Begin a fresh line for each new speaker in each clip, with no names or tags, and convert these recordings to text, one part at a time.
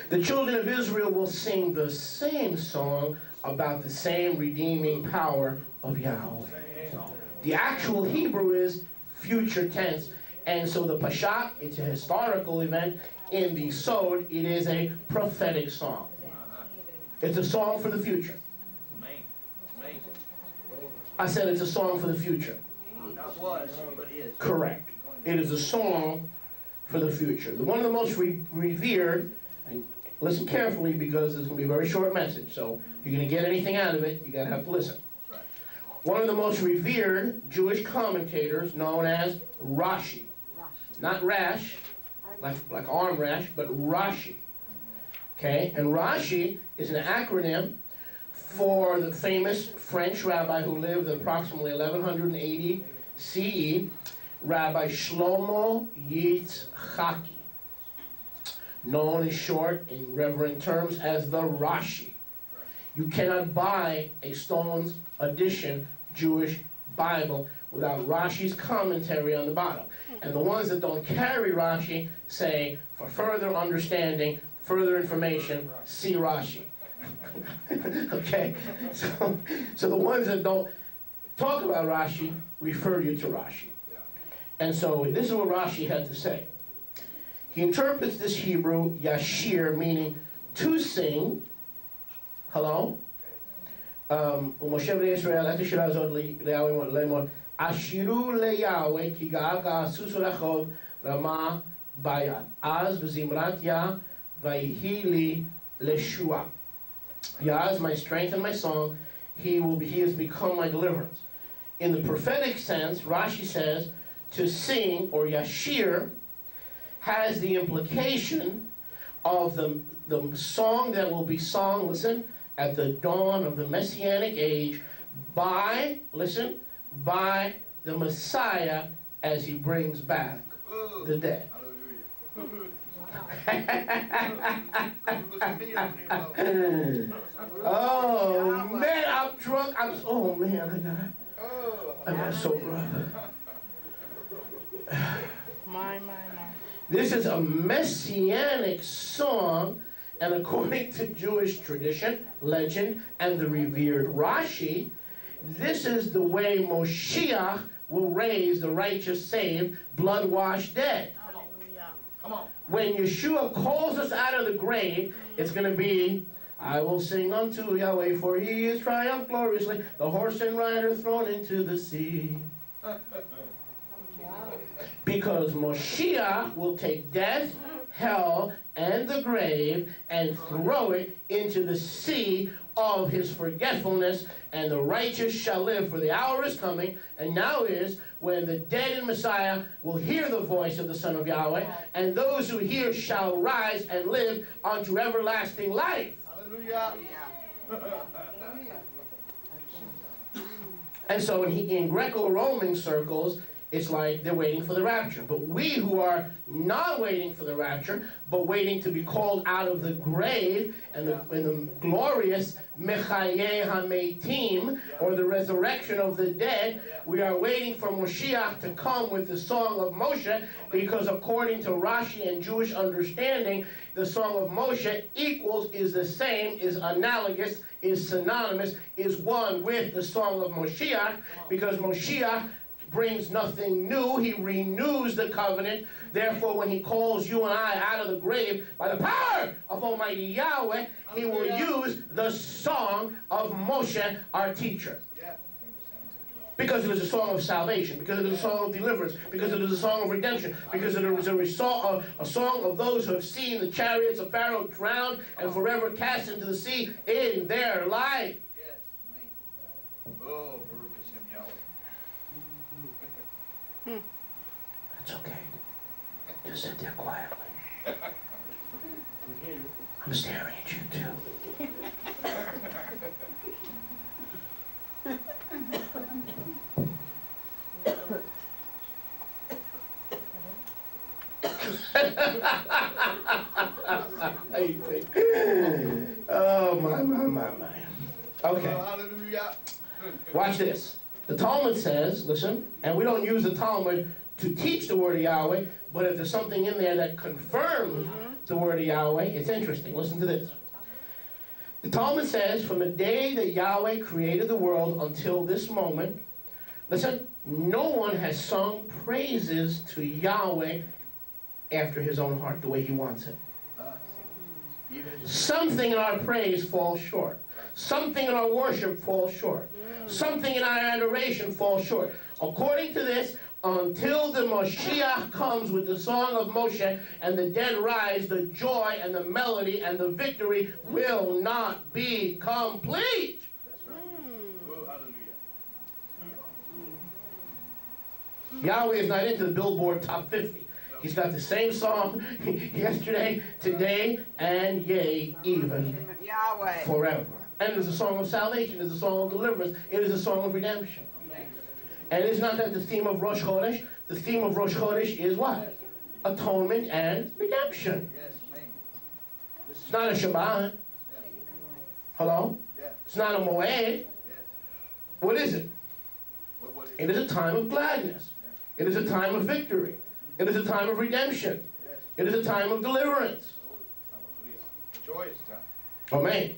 The children of Israel will sing the same song about the same redeeming power of Yahweh. The actual Hebrew is future tense. And so the Pashat, it's a historical event. In the Sod, it is a prophetic song. It's a song for the future. I said it's a song for the future.
Not was, but is.
Correct. It is a song for the future. One of the most revered, and listen carefully because it's going to be a very short message, so if you're going to get anything out of it, you're going to have to listen.
Right.
One of the most revered Jewish commentators known as Rashi. Not rash, like arm rash, but Rashi. Okay, and Rashi is an acronym for the famous French rabbi who lived in approximately 1180 CE, Rabbi Shlomo Yitzchaki, known in short, in reverent terms, as the Rashi. You cannot buy a Stone's edition Jewish Bible without Rashi's commentary on the bottom. And the ones that don't carry Rashi say, for further understanding, further information, see Rashi. Okay? So the ones that don't talk about Rashi refer you to Rashi. And so this is what Rashi had to say. He interprets this Hebrew, yashir, meaning to sing. Hello? Ashiru leYahweh ki ga'aga susu lechod rama bayad. Az v'zimrat Yah vayhi li leshua. Yah is my strength and my song. He has become my deliverance. In the prophetic sense, Rashi says, to sing, or yashir, has the implication of the song that will be sung, listen, at the dawn of the Messianic age by, listen, by the Messiah as he brings back the dead. Oh man, I'm drunk. Oh man, I got sober up.
My.
This is a messianic song, and according to Jewish tradition, legend, and the revered Rashi, this is the way Moshiach will raise the righteous, saved, blood-washed dead.
Come on.
When Yeshua calls us out of the grave, it's going to be, I will sing unto Yahweh, for he is triumphed gloriously, the horse and rider thrown into the sea. Because Moshiach will take death, hell, and the grave and throw it into the sea of his forgetfulness, and the righteous shall live, for the hour is coming, and now is, when the dead in Messiah will hear the voice of the Son of Yahweh, and those who hear shall rise and live unto everlasting life.
Hallelujah.
And so in Greco-Roman circles, it's like they're waiting for the rapture. But we who are not waiting for the rapture, but waiting to be called out of the grave and the glorious Mechaye HaMeitim, or the resurrection of the dead, we are waiting for Moshiach to come with the Song of Moshe, because according to Rashi and Jewish understanding, the Song of Moshe equals, is the same, is analogous, is synonymous, is one with the Song of Moshiach, because Moshiach brings nothing new. He renews the covenant. Therefore, when he calls you and I out of the grave by the power of Almighty Yahweh, he will use the song of Moshe, our teacher. Because it is a song of salvation, because it is a song of deliverance, because it is a song of redemption, because it is a song of those who have seen the chariots of Pharaoh drowned and forever cast into the sea in their life.
Yes. Oh,
It's okay. Just sit there quietly. I'm staring at you too. Oh my. Okay.
Hallelujah.
Watch this. The Talmud says, listen, and we don't use the Talmud to teach the word of Yahweh, but if there's something in there that confirms the word of Yahweh. It's interesting. Listen to this. The Talmud says, from the day that Yahweh created the world until this moment, listen, no one has sung praises to Yahweh after his own heart, the way he wants it. Something in our praise falls short. Something in our worship falls short. Something in our adoration falls short. According to this, until the Moshiach comes with the song of Moshe and the dead rise, the joy and the melody and the victory will not be complete.
That's right. Oh, hallelujah.
Yahweh is not into the Billboard Top 50. He's got the same song yesterday, today, and yea, even
Yahweh.
forever. And it is a song of salvation. It is a song of deliverance. It is a song of redemption. And it's not that the theme of Rosh Chodesh. The theme of Rosh Chodesh is what? Atonement and redemption.
Yes, man.
It's not a Shabbat. Hello?
Yeah.
It's not a Moed.
Yes.
What is it?
What is
It is a time of gladness. It is a time of victory. It is a time of redemption.
Yes.
It is a time of deliverance.
Hallelujah. A joyous time.
Amen.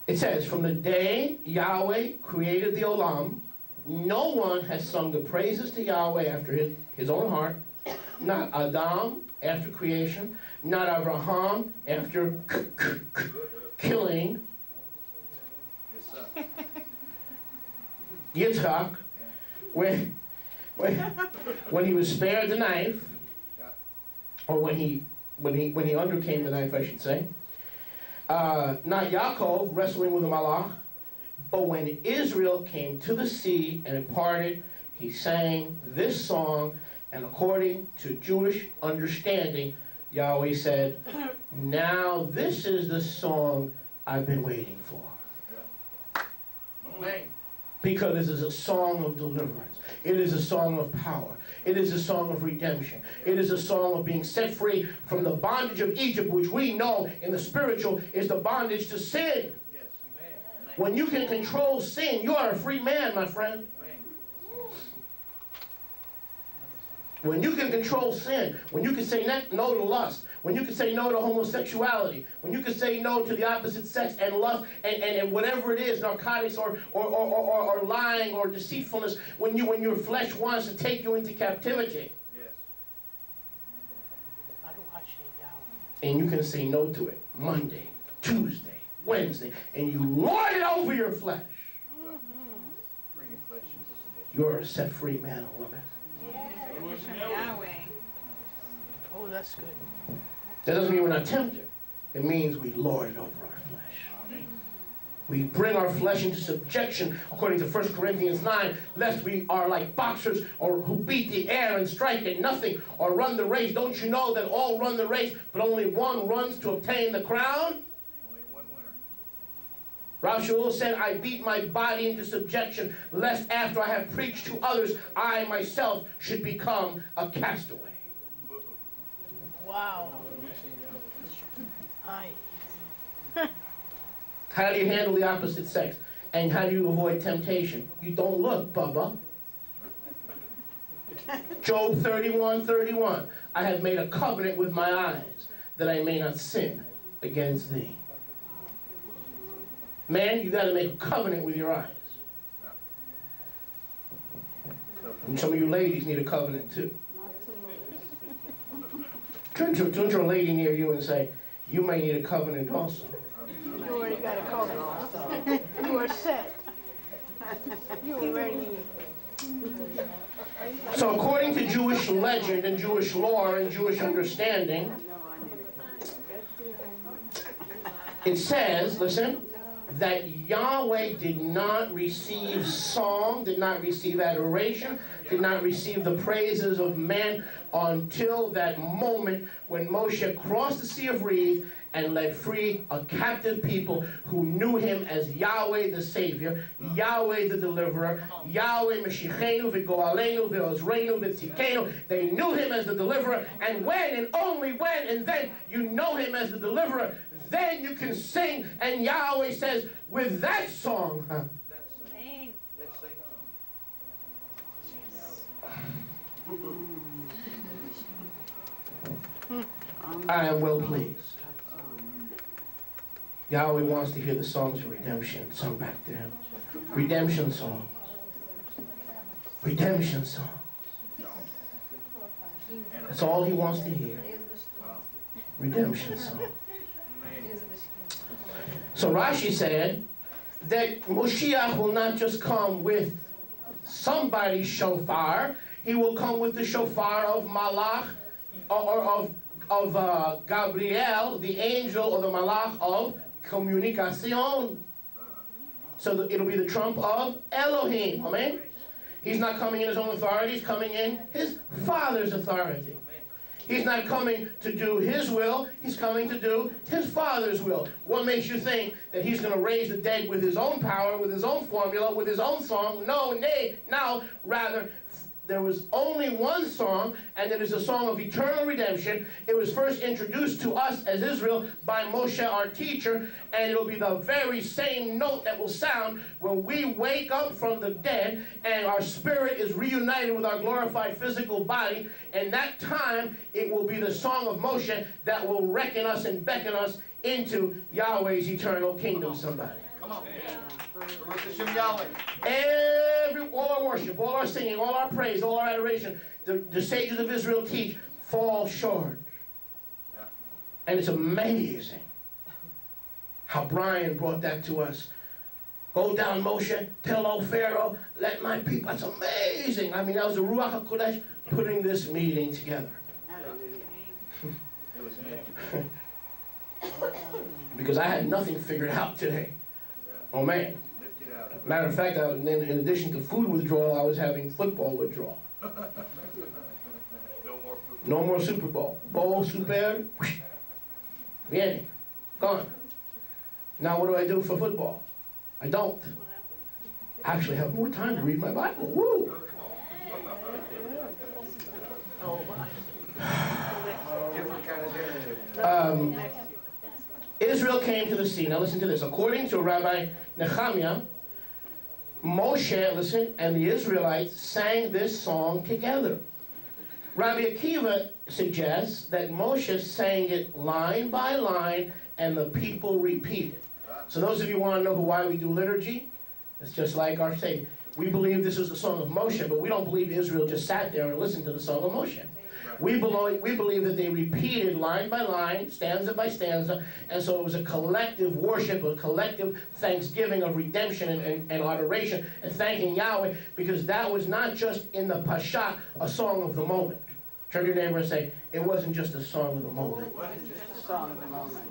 It says, from the day Yahweh created the Olam, no one has sung the praises to Yahweh after his own heart. Not Adam after creation. Not Abraham after killing.
His son.
Yitzhak, when he was spared the knife, or when he undercame the knife, I should say. Not Yaakov wrestling with the Malach, but when Israel came to the sea and it parted, he sang this song, and according to Jewish understanding, Yahweh said, now this is the song I've been waiting for.
Amen.
Because it is a song of deliverance. It is a song of power. It is a song of redemption. It is a song of being set free from the bondage of Egypt, which we know in the spiritual is the bondage to sin.
Yes.
When you can control sin, you are a free man, my friend. When you can control sin, when you can say no to lust, when you can say no to homosexuality, when you can say no to the opposite sex and lust and whatever it is, narcotics or lying or deceitfulness, when your flesh wants to take you into captivity.
Yes.
And you can say no to it Monday, Tuesday, Wednesday, and you lord it over your flesh.
Bring your flesh into submission.
You're a set free man or woman.
Yahweh.
Oh, that's good.
That doesn't mean we're not tempted. It means we lord it over our flesh. We bring our flesh into subjection, according to 1 Corinthians 9, lest we are like boxers or who beat the air and strike at nothing or run the race. Don't you know that all run the race, but only one runs to obtain the crown?
Only one winner.
Rav Shaul said, I beat my body into subjection, lest after I have preached to others, I myself should become a castaway.
Wow.
How do you handle the opposite sex? And how do you avoid temptation? You don't look, Bubba. Job 31:31. I have made a covenant with my eyes, that I may not sin against thee. Man, you got to make a covenant with your eyes. And some of you ladies need a covenant too. Turn to a lady near you and say, you may need a covenant also.
You already got a covenant. You are set. You already.
So according to Jewish legend and Jewish lore and Jewish understanding, it says, listen, that Yahweh did not receive song, did not receive adoration, did not receive the praises of man until that moment when Moshe crossed the Sea of Reeds and led free a captive people who knew him as Yahweh the Savior, Yahweh the Deliverer, Yahweh Meshichenu v'Goalenu v'Ozreinu v'Tzidkenu. They knew him as the Deliverer, and when and only when and then you know him as the Deliverer, then you can sing, and Yahweh says, with that song, I am well pleased. Yahweh wants to hear the songs of redemption sung back to him. Redemption songs. Redemption songs. That's all he wants to hear. Redemption songs. So Rashi said that Moshiach will not just come with somebody's shofar. He will come with the shofar of Malach, or of Gabriel, the angel or the Malach of communication. So it'll be the trump of Elohim. Amen? He's not coming in his own authority. He's coming in his Father's authority. He's not coming to do his will. He's coming to do his Father's will. What makes you think that he's going to raise the dead with his own power, with his own formula, with his own song? No, nay. Now, rather, there was only one song, and it is a song of eternal redemption. It was first introduced to us as Israel by Moshe, our teacher, and it'll be the very same note that will sound when we wake up from the dead and our spirit is reunited with our glorified physical body. And that time, it will be the song of Moshe that will reckon us and beckon us into Yahweh's eternal kingdom, somebody.
Come on. Yahweh.
All our worship, all our singing, all our praise, all our adoration, the sages of Israel teach, fall short.
Yeah.
And it's amazing how Brian brought that to us. Go down, Moshe, tell old Pharaoh, let my people. That's amazing. I mean, that was the Ruach HaKodesh putting this meeting together.
It was me.
Because I had nothing figured out today. Oh, man.
Lift it out.
Matter of fact, in addition to food withdrawal, I was having football withdrawal.
No more food.
No more Super Bowl. Bowl, super, bien, gone. Now what do I do for football? I don't. I actually have more time to read my Bible. Woo!
Different kind of dinner.
Israel came to the sea. Now listen to this. According to Rabbi Nehemiah, Moshe, listen, and the Israelites sang this song together. Rabbi Akiva suggests that Moshe sang it line by line and the people repeated. So those of you who want to know why we do liturgy, it's just like our Savior. We believe this is the song of Moshe, but we don't believe Israel just sat there and listened to the song of Moshe. We believe that they repeated line by line, stanza by stanza, and so it was a collective worship, a collective thanksgiving of redemption and adoration and thanking Yahweh, because that was not just in the Pashat, a song of the moment. Turn to your neighbor and say, it wasn't just a song of the moment.
It wasn't just
The song of the moment.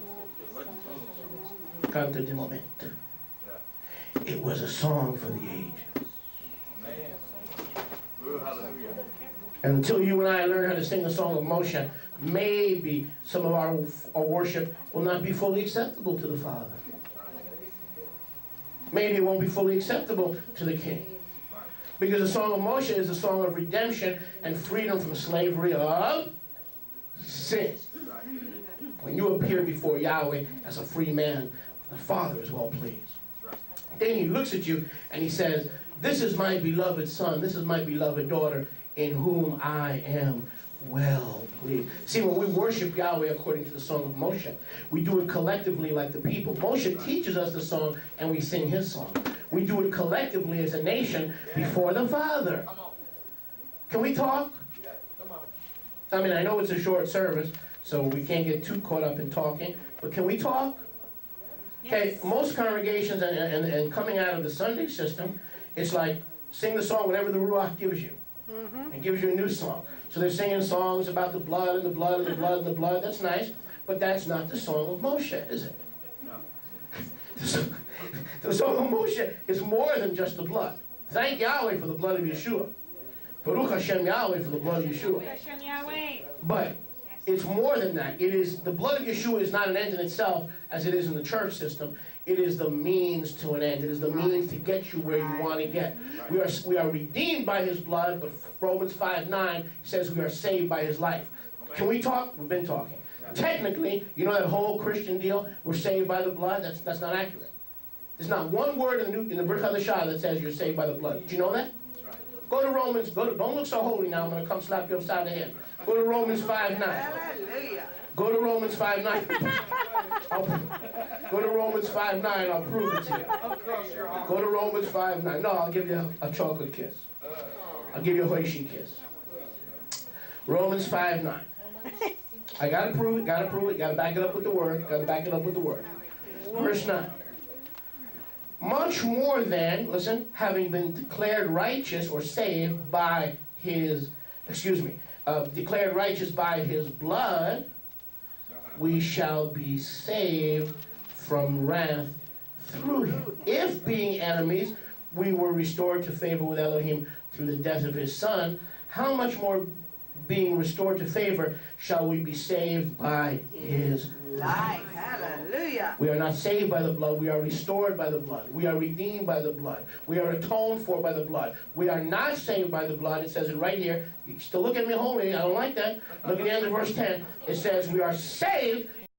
Canto de momento. It was a song for the age.
Ooh, hallelujah.
And until you and I learn how to sing the song of Moshe, maybe some of our worship will not be fully acceptable to the Father. Maybe it won't be fully acceptable to the King. Because the song of Moshe is a song of redemption and freedom from slavery of sin. When you appear before Yahweh as a free man, the Father is well pleased. Then he looks at you and he says, this is my beloved son, this is my beloved daughter, in whom I am well pleased. See, when we worship Yahweh according to the song of Moshe, we do it collectively like the people. Moshe teaches us the song and we sing his song. We do it collectively as a nation before the Father. Can we talk? I mean, I know it's a short service, so we can't get too caught up in talking, but can we talk? Okay, most congregations and coming out of the Sunday system, it's like sing the song whatever the Ruach gives you. And gives you a new song. So they're singing songs about the blood and the blood and the blood and the blood. That's nice, but that's not the song of Moshe, is it? No. The song of Moshe is more than just the blood. Thank Yahweh for the blood of Yeshua. Baruch Hashem Yahweh for the blood of Yeshua. But it's more than that. It is, the blood of Yeshua is not an end in itself as it is in the church system. It is the means to an end. It is the means to get you where you want to get. We are redeemed by his blood, but Romans 5:9 says we are saved by his life. Can we talk? We've been talking. Technically, you know that whole Christian deal, we're saved by the blood? That's not accurate. There's not one word in the Brit Hadashah that says you're saved by the blood. Do you know that? Go to Romans, don't look so holy now, I'm going to come slap you upside the head. Go to Romans 5:9.
Hallelujah.
Go to Romans 5:9. Go to Romans 5:9. I'll prove it to you. Go to Romans 5:9. No, I'll give you a chocolate kiss. I'll give you a Hershey kiss. Romans 5:9. I gotta prove it, gotta back it up with the word, Verse 9. Much more than, listen, having been declared righteous or saved by his, declared righteous by his blood, we shall be saved from wrath through him. If being enemies, we were restored to favor with Elohim through the death of his son, how much more being restored to favor shall we be saved by his life?
Hallelujah.
We are not saved by the blood, we are restored by the blood. We are redeemed by the blood. We are atoned for by the blood. We are not saved by the blood. It says it right here. You can still look at me holy, I don't like that. Look at the end of verse 10. It says we are saved